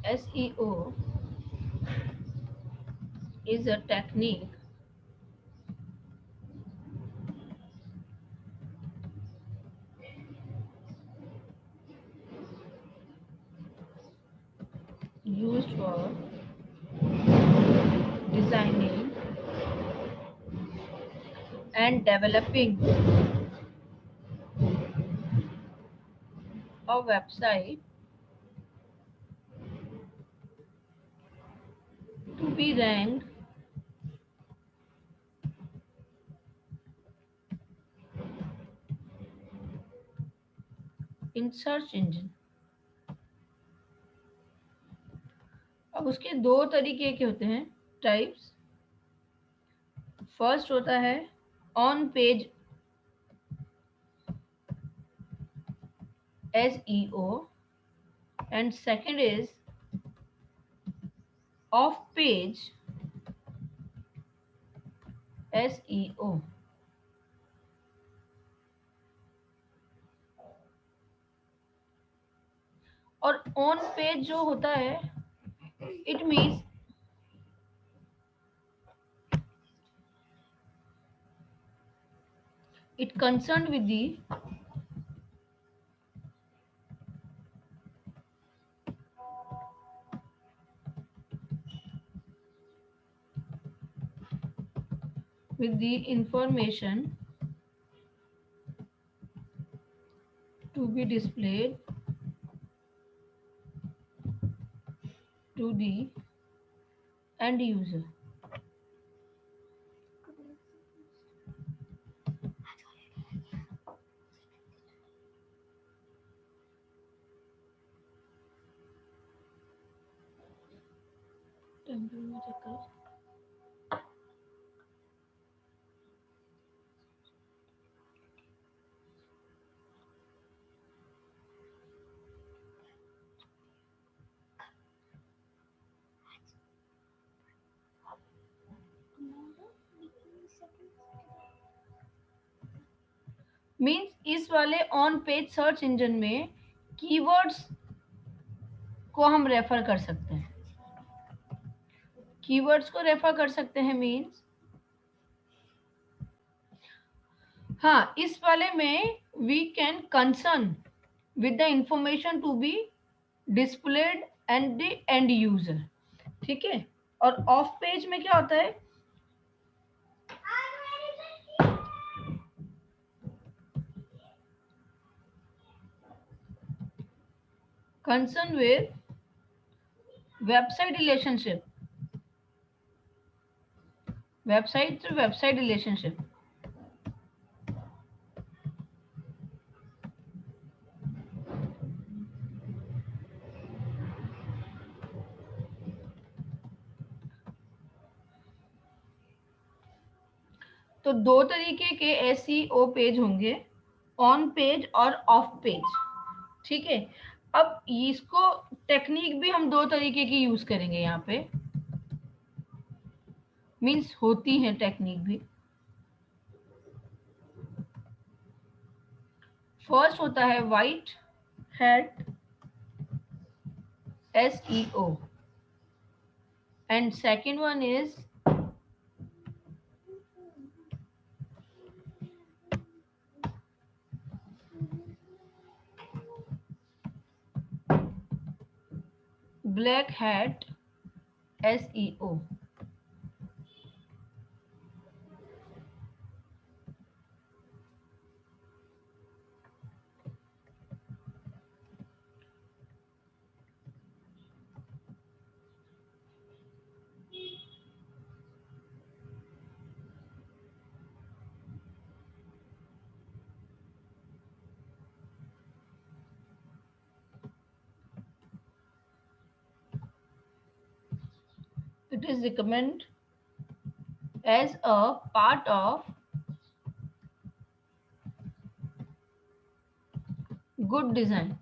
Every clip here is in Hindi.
SEO is a technique used for designing and developing a website to be ranked in search engine. अब उसके दो तरीके के होते हैं टाइप्स. फर्स्ट होता है on page SEO and second is off page SEO. और ऑन पेज जो होता है it means it concerned with the information to be displayed to the end user. Means इस वाले ऑन पेज सर्च इंजन में कीवर्ड्स को हम रेफर कर सकते हैं. कीवर्ड्स को रेफर कर सकते हैं मीन्स हाँ इस वाले में we can concern with the information to be displayed and the end user. ठीक है. और ऑफ पेज में क्या होता है concern with website relationship. Website to website relationship. तो दो तरीके के SEO पेज होंगे ऑन पेज और ऑफ पेज. ठीक है. अब इसको टेक्निक भी हम दो तरीके की यूज करेंगे यहाँ पे मीन्स होती है टेक्निक भी. फर्स्ट होता है white hat SEO and second one is black hat SEO. It is recommended as a part of good design.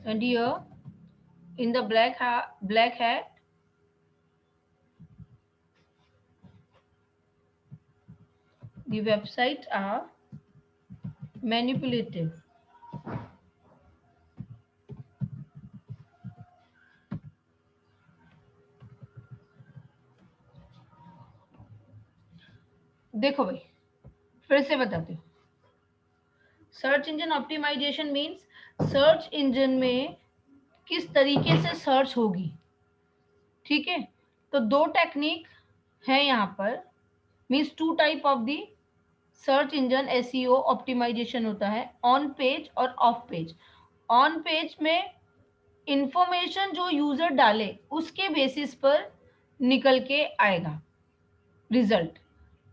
And here in the black hat, the websites are manipulative. देखो भाई, फिर से बताती हूँ। Search engine optimisation means search engine में किस तरीके से सर्च होगी, ठीक है। तो दो टेक्निक है यहाँ पर, means two type of the search engine SEO optimisation होता है, ऑन पेज और ऑफ पेज। ऑन पेज में इंफॉर्मेशन जो यूजर डाले उसके बेसिस पर निकल के आएगा रिजल्ट।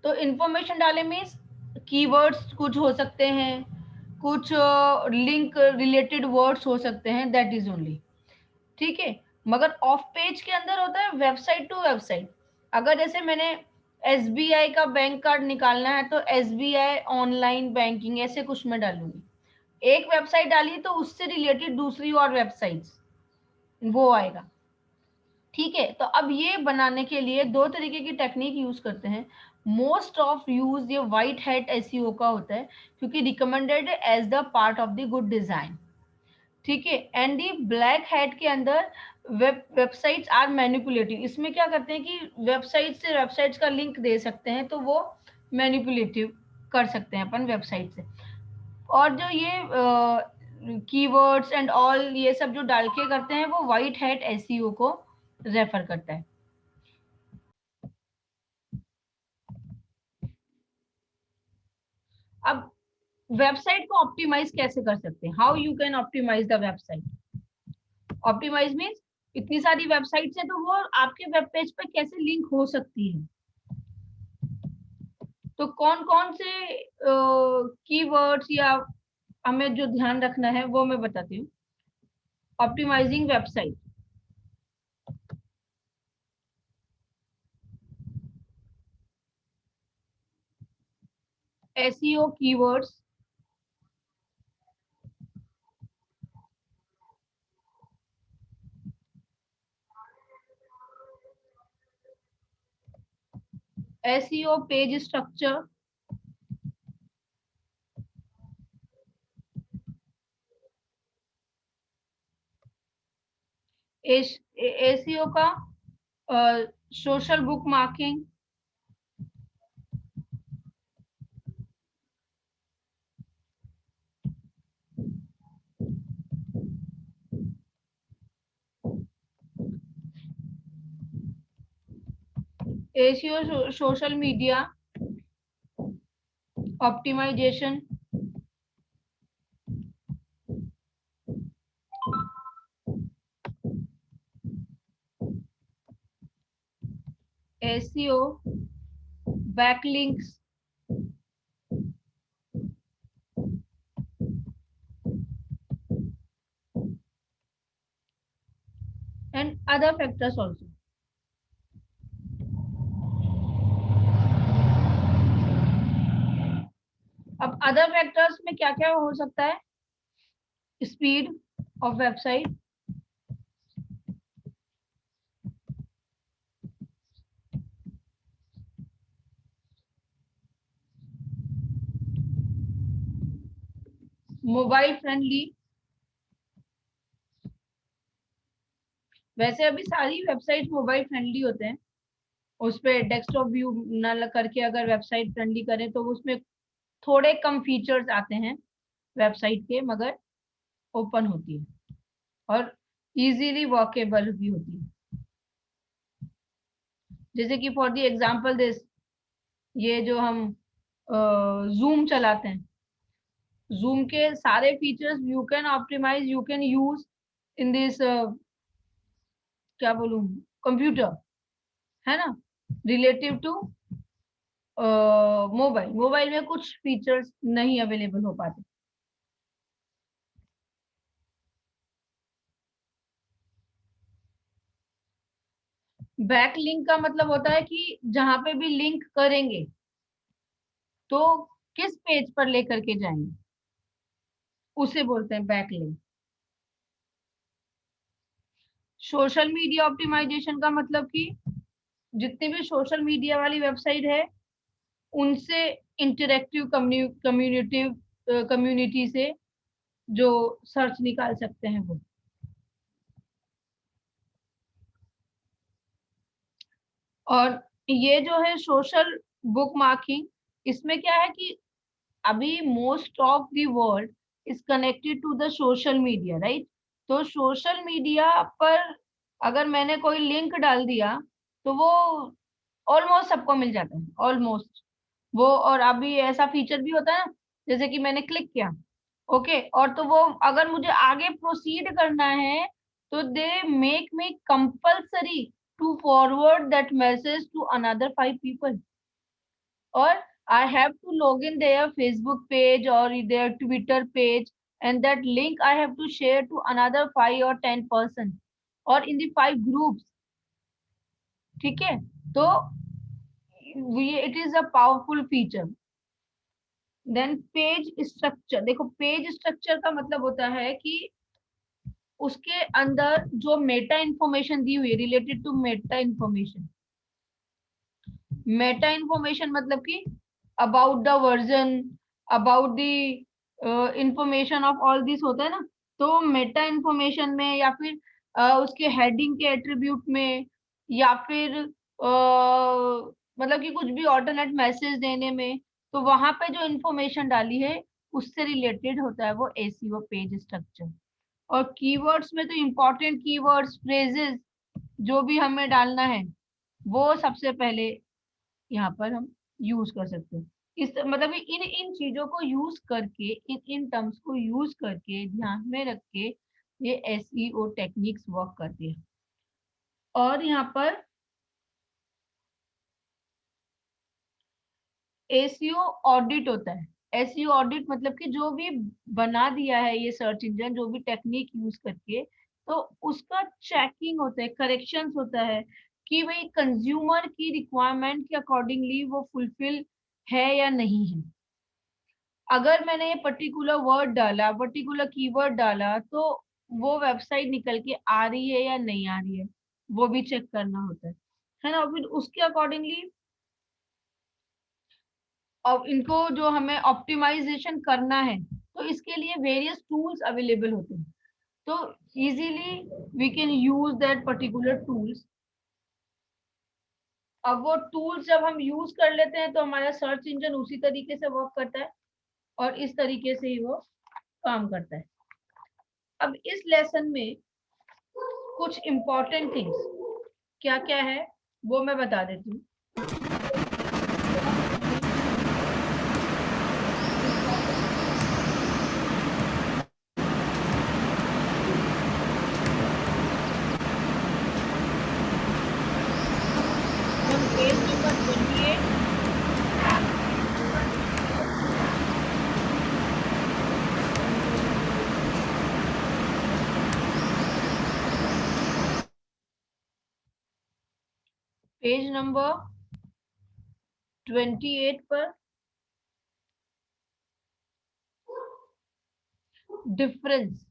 तो इंफॉर्मेशन डाले मीन्स कीवर्ड्स कुछ हो सकते हैं, कुछ लिंक रिलेटेड वर्ड्स हो सकते हैं, दैट इज ओनली, ठीक है। मगर ऑफ पेज के अंदर होता है वेबसाइट टू वेबसाइट। अगर जैसे मैंने एसबीआई का बैंक कार्ड निकालना है तो एसबीआई ऑनलाइन बैंकिंग ऐसे कुछ मैं डालूंगी, एक वेबसाइट डाली तो उससे रिलेटेड दूसरी और वेबसाइट्स वो आएगा, ठीक है। तो अब ये बनाने के लिए दो तरीके की टेक्निक यूज करते हैं। मोस्ट ऑफ यूज ये व्हाइट हैट एसईओ का होता है, क्योंकि recommended as the part of the good design, ठीक है। एंड दी ब्लैक हैट के अंदर वेबसाइट्स आर मैनिपुलेटिव। इसमें क्या करते हैं कि वेबसाइट से वेबसाइट्स का लिंक दे सकते हैं, तो वो मैनिपुलेटिव कर सकते हैं अपन वेबसाइट से। और जो ये कीवर्ड्स एंड ऑल ये सब जो डाल के करते हैं वो व्हाइट हैट एसईओ को रेफर करता है। अब वेबसाइट को ऑप्टिमाइज कैसे कर सकते हैं, how you can optimise the website. Optimise means इतनी सारी वेबसाइट्स है तो वो आपके वेब पेज पे कैसे लिंक हो सकती है। तो कौन कौन से कीवर्ड्स या हमें जो ध्यान रखना है वो मैं बताती हूँ। Optimising website, SEO keywords, SEO page structure, SEO का social bookmarking, SEO social media optimisation, SEO backlinks, and other factors also. अब अदर फैक्टर्स में क्या क्या हो सकता है, speed of website, mobile friendly. वैसे अभी सारी वेबसाइट मोबाइल फ्रेंडली होते हैं, उस पे डेस्कटॉप व्यू न करके अगर वेबसाइट फ्रेंडली करें तो उसमें थोड़े कम फीचर्स आते हैं वेबसाइट के, मगर ओपन होती है और इजीली वॉकेबल भी होती है। जैसे कि फॉर द एग्जांपल दिस, ये जो हम जूम चलाते हैं, जूम के सारे features you can optimise, you can use in this क्या बोलूं कंप्यूटर, है ना, रिलेटिव टू मोबाइल। मोबाइल में कुछ फीचर्स नहीं अवेलेबल हो पाते। बैक लिंक का मतलब होता है कि जहां पे भी लिंक करेंगे तो किस पेज पर लेकर के जाएंगे, उसे बोलते हैं back link. Social media optimisation का मतलब कि जितनी भी सोशल मीडिया वाली वेबसाइट है उनसे इंटरेक्टिव कम्युनिटी से जो सर्च निकाल सकते हैं वो। और ये जो है सोशल बुक मार्किंग, इसमें क्या है कि अभी most of the world is connected to the social media, right. तो सोशल मीडिया पर अगर मैंने कोई लिंक डाल दिया तो वो ऑलमोस्ट सबको मिल जाता है, ऑलमोस्ट वो। और अभी ऐसा फीचर भी होता है ना, जैसे कि मैंने क्लिक किया, ओके, और तो वो अगर मुझे आगे प्रोसीड करना है तो they make me compulsory to forward that message to another 5 people, or I have to log in their Facebook page or their Twitter page, and that link I have to share to another 5 or 10 person or in the 5 groups, ठीक है। तो it is a powerful feature। Then page structure, देखो पेज स्ट्रक्चर का मतलब होता है कि उसके अंदर जो मेटा इंफॉर्मेशन दी हुई है रिलेटेड टू मेटा इंफॉर्मेशन मतलब कि about the version, about the information of all this होता है ना। तो मेटा इंफॉर्मेशन में या फिर उसके हेडिंग के एट्रीब्यूट में, या फिर मतलब कि कुछ भी ऑल्टरनेट मैसेज देने में, तो वहां पे जो इंफॉर्मेशन डाली है उससे रिलेटेड होता है वो एसईओ पेज स्ट्रक्चर। और कीवर्ड्स में तो इम्पोर्टेंट कीवर्ड्स, फ्रेजेस जो भी हमें डालना है वो सबसे पहले यहाँ पर हम यूज कर सकते हैं। इस मतलब इन इन चीजों को यूज करके, इन इन टर्म्स को यूज करके ध्यान में रख के ये एसईओ टेक्निक्स वर्क करती है। और यहाँ पर एसईओ ऑडिट होता है। एसईओ ऑडिट मतलब कि जो भी बना दिया है ये सर्च इंजन जो भी टेक्निक यूज करके, तो उसका चेकिंग होता है, करेक्शंस होता है कि भाई कंज्यूमर की रिक्वायरमेंट के अकॉर्डिंगली वो फुलफिल है या नहीं है। अगर मैंने ये पर्टिकुलर वर्ड डाला, पर्टिकुलर कीवर्ड डाला, तो वो वेबसाइट निकल के आ रही है या नहीं आ रही है वो भी चेक करना होता है ना। फिर उसके अकॉर्डिंगली और इनको जो हमें ऑप्टिमाइजेशन करना है तो इसके लिए वेरियस टूल्स अवेलेबल होते हैं। तो easily we can use that particular tools. अब वो टूल्स जब हम यूज कर लेते हैं तो हमारा सर्च इंजन उसी तरीके से वर्क करता है और इस तरीके से ही वो काम करता है। अब इस लेसन में कुछ इंपॉर्टेंट थिंग्स क्या क्या है वो मैं बता देती हूँ। पेज नंबर 28, पेज नंबर 28 पर difference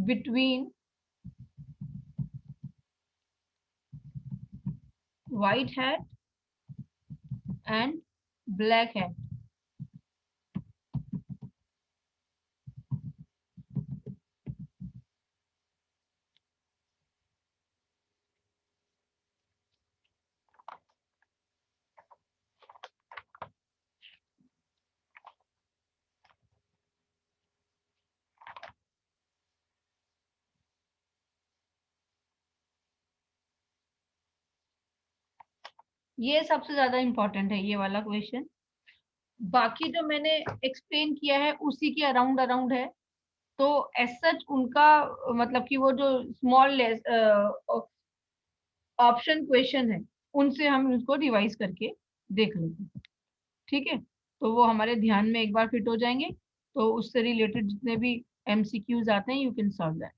between white hat and black hat। ये सबसे ज्यादा इंपॉर्टेंट है ये वाला क्वेश्चन। बाकी जो मैंने एक्सप्लेन किया है उसी के अराउंड अराउंड है। तो एज सच उनका मतलब कि वो जो स्मॉल ऑप्शन क्वेश्चन है उनसे हम उसको रिवाइज करके देख लेते हैं, ठीक है। तो वो हमारे ध्यान में एक बार फिट हो जाएंगे, तो उससे रिलेटेड जितने भी एमसीक्यूज आते हैं यू कैन सॉल्व दैट।